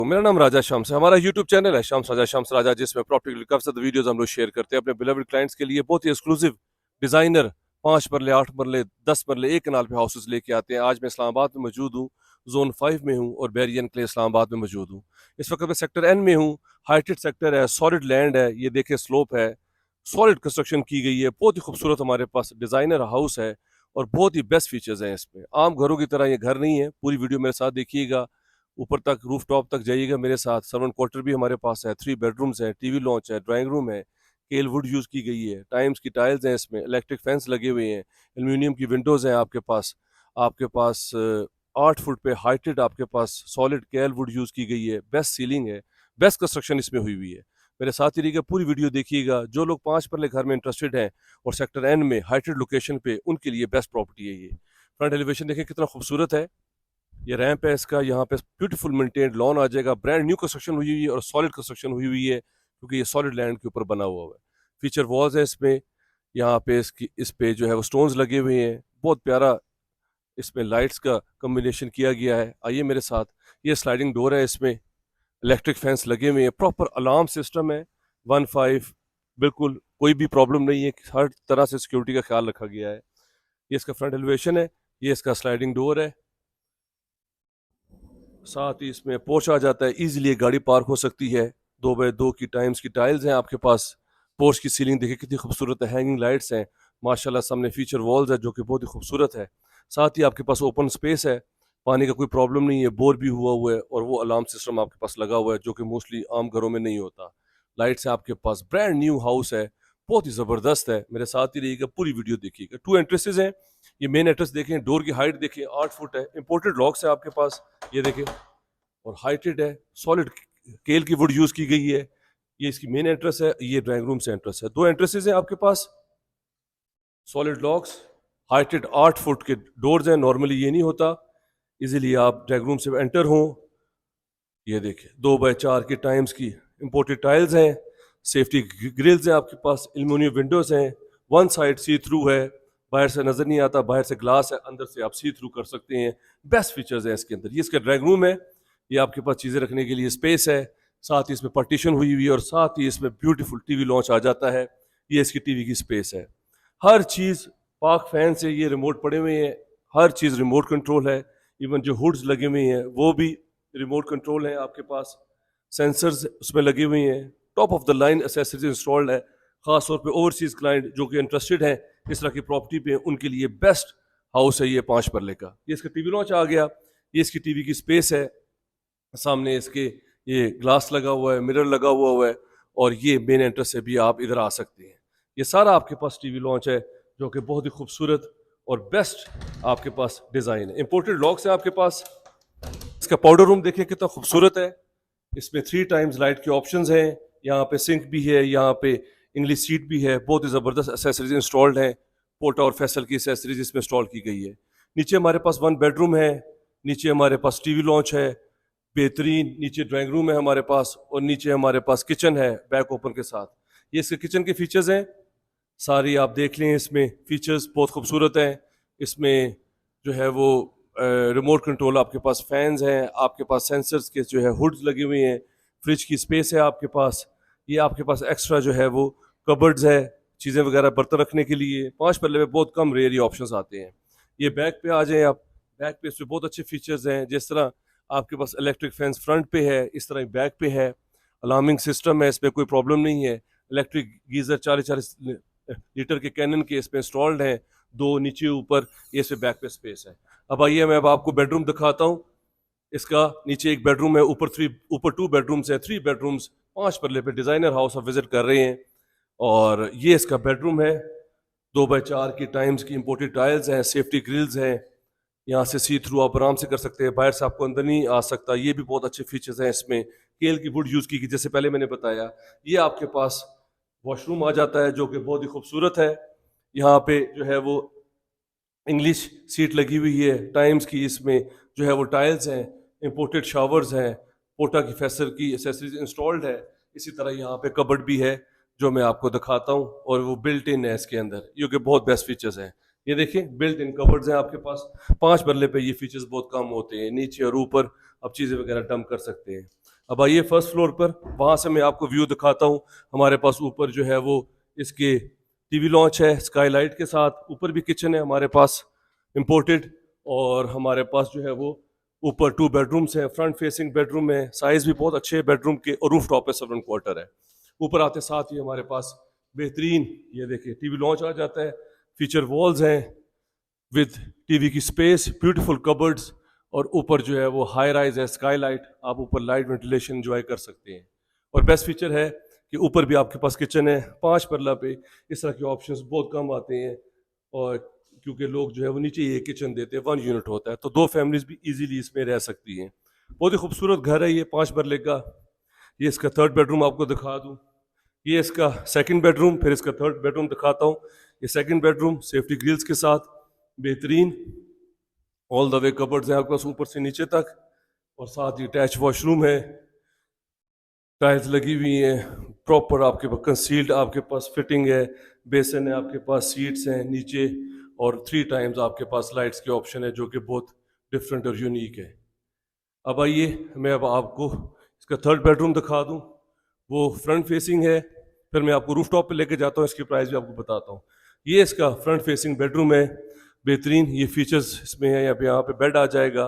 तो मेरा नाम राजा शम्स है। हमारा यूट्यूब चैनल है शम्स राजा, जिसमें प्रॉपर्टी काफी सारे वीडियोस हम लोग शेयर करते हैं अपने बिलवड क्लाइंट्स के लिए। बहुत ही एक्सक्लूसिव डिजाइनर 5 मरले, 8 मरले, 10 मरले, एक कनाल पे हाउसेस लेके आते हैं। आज मैं इस्लामाबाद में मौजूद हूँ, जोन 5 में हूँ और बैरियन के लिए इस्लामाबाद में मौजूद हूँ। इस वक्त मैं सेक्टर एन में हूँ। हाइटेड सेक्टर है, सॉलिड लैंड है, ये देखे स्लोप है, सॉलिड कंस्ट्रक्शन की गई है। बहुत ही खूबसूरत हमारे पास डिजाइनर हाउस है और बहुत ही बेस्ट फीचर्स हैं इसमें। आम घरों की तरह ये घर नहीं है। पूरी वीडियो मेरे साथ देखिएगा, ऊपर तक रूफ टॉप तक जाइएगा मेरे साथ। सर्वेंट क्वार्टर भी हमारे पास है, 3 बेडरूम्स है, टीवी लॉन्च है, ड्राइंग रूम है, केल वुड यूज़ की गई है, टाइम्स की टाइल्स हैं इसमें, इलेक्ट्रिक फैंस लगे हुए हैं, एल्यूमिनियम की विंडोज़ हैं आपके पास 8 फुट पे हाइटेड आपके पास सॉलिड केल वुड यूज़ की गई है। बेस्ट सीलिंग है, बेस्ट कंस्ट्रक्शन इसमें हुई हुई है। मेरे साथ ही रहिएगा, पूरी वीडियो देखिएगा। जो लोग 5 मरले घर में इंटरेस्टेड हैं और सेक्टर एन में हाइटेड लोकेशन पे, उनके लिए बेस्ट प्रॉपर्टी है ये। फ्रंट एलिवेशन देखें कितना खूबसूरत है। ये रैंप है इसका, यहाँ पे ब्यूटीफुल मेंटेन्ड लॉन आ जाएगा। ब्रांड न्यू कंस्ट्रक्शन हुई हुई है और सॉलिड कंस्ट्रक्शन हुई हुई है, क्योंकि ये सॉलिड लैंड के ऊपर बना हुआ है। फीचर वॉल्स है इसमें, यहाँ पे इस पे जो है वो स्टोन्स लगे हुए हैं। बहुत प्यारा इसमें लाइट्स का कम्बिनेशन किया गया है। आइए मेरे साथ। ये स्लाइडिंग डोर है, इसमें इलेक्ट्रिक फैंस लगे हुए हैं, प्रॉपर अलार्म सिस्टम है। 1 5, बिल्कुल कोई भी प्रॉब्लम नहीं है, हर तरह से सिक्योरिटी का ख्याल रखा गया है। ये इसका फ्रंट एलिवेशन है, ये इसका स्लाइडिंग डोर है। साथ ही इसमें पोर्च आ जाता है, इजीली गाड़ी पार्क हो सकती है। 2x2 की टाइम्स की टाइल्स हैं आपके पास। पोर्च की सीलिंग देखिए कितनी खूबसूरत है, हैंगिंग लाइट्स हैं माशाल्लाह। सामने फीचर वॉल्स है जो कि बहुत ही खूबसूरत है। साथ ही आपके पास ओपन स्पेस है, पानी का कोई प्रॉब्लम नहीं है, बोर भी हुआ है और वो अलार्म सिस्टम आपके पास लगा हुआ है, जो कि मोस्टली आम घरों में नहीं होता। लाइट्स है आपके पास, ब्रांड न्यू हाउस है, बहुत ही ज़बरदस्त है। मेरे साथ ही रहिएगा, पूरी वीडियो देखिएगा। 2 एंट्रेंसेज हैं। ये मेन एंट्रेंस देखें, डोर की हाइट देखें 8 फुट है। इंपोर्टेड लॉक्स है आपके पास, ये देखें, और हाइटेड है, सॉलिड केल की वुड यूज की गई है। ये इसकी मेन एंट्रेंस है, ये ड्राइंग रूम से एंट्रेंस है। 2 एंट्रेंसेज हैं आपके पास, सॉलिड लॉक्स, हाइटेड 8 फुट के डोर्स हैं। नॉर्मली ये नहीं होता, इजीली आप ड्राइंग रूम से एंटर हों। ये देखिए 2x4 की टाइम्स की इंपोर्टेड टाइल्स हैं, सेफ्टी ग्रिल्स हैं आपके पास, एल्यूमिनियम विंडोज हैं। वन साइड सी थ्रू है, बाहर से नजर नहीं आता, बाहर से ग्लास है, अंदर से आप सी थ्रू कर सकते हैं। बेस्ट फीचर्स हैं इसके अंदर। ये इसका ड्राइंग रूम है, ये आपके पास चीज़ें रखने के लिए स्पेस है। साथ ही इसमें पार्टीशन हुई हुई है और साथ ही इसमें ब्यूटीफुल टीवी लॉन्च आ जाता है। ये इसकी टीवी की स्पेस है। हर चीज़ पार्क फैन से, ये रिमोट पड़े हुए हैं, हर चीज़ रिमोट कंट्रोल है। इवन जो हुड्स लगे हुए हैं वो भी रिमोट कंट्रोल है आपके पास। सेंसर्स उसमें लगे हुए हैं, top of the line accessories installed है। खास तौर पे ओवरसीज क्लाइंट जो कि इंटरेस्टेड हैं इस तरह की प्रॉपर्टी पे, उनके लिए बेस्ट हाउस है ये 5 मरले का। ये इसका टीवी लॉन्च आ गया, ये इसकी टीवी की स्पेस है। सामने इसके ये ग्लास लगा हुआ है, मिरर लगा हुआ है, और ये मेन एंट्रेंस से भी आप इधर आ सकते हैं। ये सारा आपके पास टीवी लॉन्च है, जो कि बहुत ही खूबसूरत और बेस्ट आपके पास डिज़ाइन है। इंपोर्टेड लॉक्स है आपके पास। इसका पाउडर रूम देखिए कितना खूबसूरत है। इसमें 3 टाइम्स लाइट के ऑप्शंस हैं। यहाँ पे सिंक भी है, यहाँ पे इंग्लिश सीट भी है। बहुत ही ज़बरदस्त एसेसरीज इंस्टॉल्ड हैं। पोर्टा और फैसल की एसेसरीज इसमें इंस्टॉल की गई है। नीचे हमारे पास 1 बेडरूम है, नीचे हमारे पास टीवी लॉन्च है, बेहतरीन नीचे ड्राइंग रूम है हमारे पास, और नीचे हमारे पास किचन है बैक ओपन के साथ। ये इसके किचन के फीचर्स हैं, सारी आप देख लें। इसमें फीचर्स बहुत खूबसूरत हैं। इसमें जो है वो रिमोट कंट्रोल आपके पास, फैंस हैं आपके पास, सेंसर्स के जो है हुड्स लगे हुए हैं, फ्रिज की स्पेस है आपके पास। ये आपके पास एक्स्ट्रा जो है वो कबर्ड्स है, चीज़ें वगैरह बर्तन रखने के लिए। 5 पल्ले में बहुत कम रेयर ये ऑप्शंस आते हैं। ये बैक पे आ जाएं आप। बैक पे इसमें बहुत अच्छे फीचर्स हैं, जिस तरह आपके पास इलेक्ट्रिक फैंस फ्रंट पे है, इस तरह बैक पे है। अलार्मिंग सिस्टम है, इसमें कोई प्रॉब्लम नहीं है। इलेक्ट्रिक गीज़र 40-40 लीटर के कैनन के इसमें इंस्टॉल्ड हैं, 2 नीचे ऊपर। ये इसमें बैक पे स्पेस है। अब आइए मैं अब आपको बेडरूम दिखाता हूँ। इसका नीचे एक बेडरूम है, ऊपर 2 बेडरूम्स हैं, 3 बेडरूम्स। 5 पल्ले पे डिजाइनर हाउस आप विजिट कर रहे हैं। और ये इसका बेडरूम है, 2x4 की टाइम्स की इंपोर्टेड टाइल्स हैं, सेफ्टी ग्रिल्स हैं। यहाँ से सी थ्रू आप आराम से कर सकते हैं, बाहर से आपको अंदर नहीं आ सकता। ये भी बहुत अच्छे फीचर्स हैं इसमें। केल की वुड यूज की गई, जैसे पहले मैंने बताया। ये आपके पास वॉशरूम आ जाता है, जो कि बहुत ही खूबसूरत है। यहाँ पे जो है वो इंग्लिश सीट लगी हुई है टाइम्स की, इसमें जो है वो टाइल्स हैं, इंपोर्टेड शावर्स हैं, पोटा की फैसर की एसेसरीज इंस्टॉल्ड है। इसी तरह यहाँ पे कबर्ड भी है, जो मैं आपको दिखाता हूँ, और वो बिल्ट इन है इसके अंदर, ये कि बहुत बेस्ट फीचर्स हैं। ये देखिए बिल्ट इन कबर्ड्स हैं आपके पास। 5 मरले पे ये फीचर्स बहुत कम होते हैं, नीचे और ऊपर आप चीज़ें वगैरह डंप कर सकते हैं। अब आइए फर्स्ट फ्लोर पर, वहाँ से मैं आपको व्यू दिखाता हूँ। हमारे पास ऊपर जो है वो इसके टीवी लॉन्च है स्काईलाइट के साथ, ऊपर भी किचन है हमारे पास इम्पोर्टेड, और हमारे पास जो है वो ऊपर 2 बेडरूम्स हैं, फ्रंट फेसिंग बेडरूम है, साइज भी बहुत अच्छे है बेडरूम के, और रूफ टॉप पे 7 क्वार्टर है। ऊपर आते साथ ही हमारे पास बेहतरीन, ये देखिए टीवी लॉन्च आ जाता है, फीचर वॉल्स हैं विद टीवी की स्पेस, ब्यूटीफुल कबर्ड्स, और ऊपर जो है वो हाई राइज है स्काईलाइट, आप ऊपर लाइट वेंटिलेशन एंजॉय कर सकते हैं। और बेस्ट फीचर है कि ऊपर भी आपके पास किचन है 5 मरला पे, इस तरह के ऑप्शंस बहुत कम आते हैं, और क्योंकि लोग जो है वो नीचे ये किचन देते हैं, 1 यूनिट होता है, तो 2 फैमिलीज भी इजीली इसमें रह सकती हैं। बहुत ही खूबसूरत घर है ये 5 मरले का। ये इसका 3rd बेडरूम आपको दिखा दूँ, ये इसका 2nd बेडरूम, फिर इसका 3rd बेडरूम दिखाता हूँ। ये 2nd बेडरूम सेफ्टी ग्रिल्स के साथ बेहतरीन, ऑल द वे कबर्ड्स हैं आपके पास ऊपर से नीचे तक, और साथ ही अटैच वॉशरूम है, टाइल्स लगी हुई हैं प्रॉपर, आपके पास कंसील्ड आपके पास फिटिंग है, बेसन है आपके पास, सीट्स हैं नीचे, और 3 टाइम्स आपके पास लाइट्स के ऑप्शन है जो कि बहुत डिफरेंट और यूनिक है। अब आइए मैं अब आपको इसका 3rd बेडरूम दिखा दूं, वो फ्रंट फेसिंग है, फिर मैं आपको रूफ टॉप पर लेके जाता हूँ, इसकी प्राइस भी आपको बताता हूँ। ये इसका फ्रंट फेसिंग बेडरूम है, बेहतरीन ये फीचर्स इसमें है, यहाँ पे बेड आ जाएगा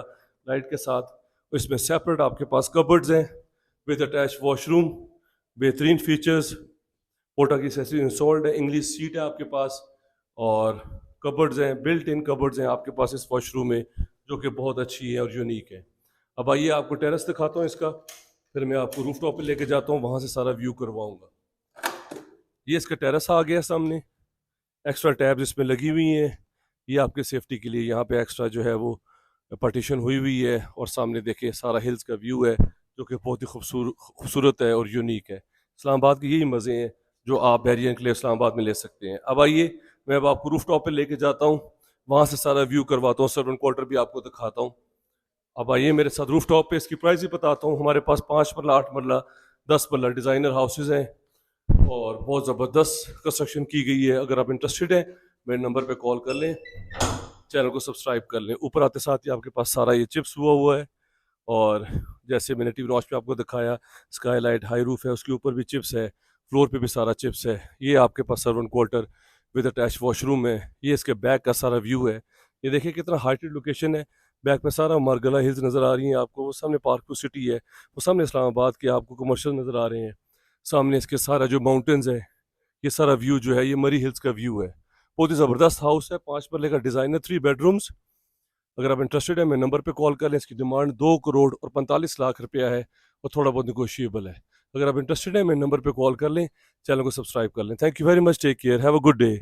लाइट के साथ, और इसमें सेपरेट आपके पास कबर्ड्स हैं विद अटैच वॉशरूम, बेहतरीन फीचर्स, पोटा की एसेसरी इंस्टॉल्ड है, इंग्लिश सीट है आपके पास, और कबर्ड्स हैं, बिल्ट इन कबर्ड्स हैं आपके पास इस वॉशरूम में, जो कि बहुत अच्छी है और यूनिक है। अब आइए आपको टेरेस दिखाता हूँ इसका, फिर मैं आपको रूफ टॉप पर लेके जाता हूँ, वहाँ से सारा व्यू करवाऊँगा। ये इसका टेरेस आ गया सामने, एक्स्ट्रा टैब्स इसमें लगी हुई हैं, ये आपके सेफ्टी के लिए, यहाँ पे एक्स्ट्रा जो है वो पार्टीशन हुई हुई है, और सामने देखिए सारा हिल्स का व्यू है जो कि बहुत ही खूबसूरत है और यूनिक है। इस्लामाबाद के यही मज़े हैं जो आप बैरियन के लिए इस्लामाबाद में ले सकते हैं। अब आइए मैं अब आपको रूफ टॉप पर लेके जाता हूँ, वहाँ से सारा व्यू करवाता हूँ, 7 क्वार्टर भी आपको दिखाता हूँ। अब आइए मेरे साथ रूफ टॉप पे, इसकी प्राइस भी बताता हूँ। हमारे पास 5 मरला, 8 मरला, 10 मरला डिज़ाइनर हाउसेज हैं, और बहुत ज़बरदस्त कंस्ट्रक्शन की गई है। अगर आप इंटरेस्टेड हैं मेरे नंबर पे कॉल कर लें, चैनल को सब्सक्राइब कर लें। ऊपर आते साथ ही आपके पास सारा ये चिप्स हुआ है, और जैसे मैंने टीवी लॉन्च पे आपको दिखाया स्काईलाइट हाई रूफ है, उसके ऊपर भी चिप्स है, फ्लोर पे भी सारा चिप्स है। ये आपके पास 7 क्वार्टर विद अटैच वॉशरूम है। ये इसके बैक का सारा व्यू है, ये देखिए कितना हाइटेड लोकेशन है। बैक पे सारा मारगला हिल्स नज़र आ रही हैं आपको, वो सामने पार्कपुर सिटी है, वो सामने इस्लामाबाद के आपको कमर्शियल नज़र आ रहे हैं। सामने इसके सारा जो माउंटेन्स है, ये सारा व्यू जो है ये मरी हिल्स का व्यू है। बहुत ही ज़बरदस्त हाउस है, 5 मरले का डिज़ाइनर, 3 बेडरूम्स। अगर आप इंटरेस्टेड हैं मेरे नंबर पे कॉल कर लें। इसकी डिमांड 2 करोड़ और 45 लाख रुपया है, और थोड़ा बहुत निगोशिएबल है। अगर आप इंटरेस्टेड हैं मेरे नंबर पे कॉल कर लें, चैनल को सब्सक्राइब कर लें। Thank you very much, take care, have a good day.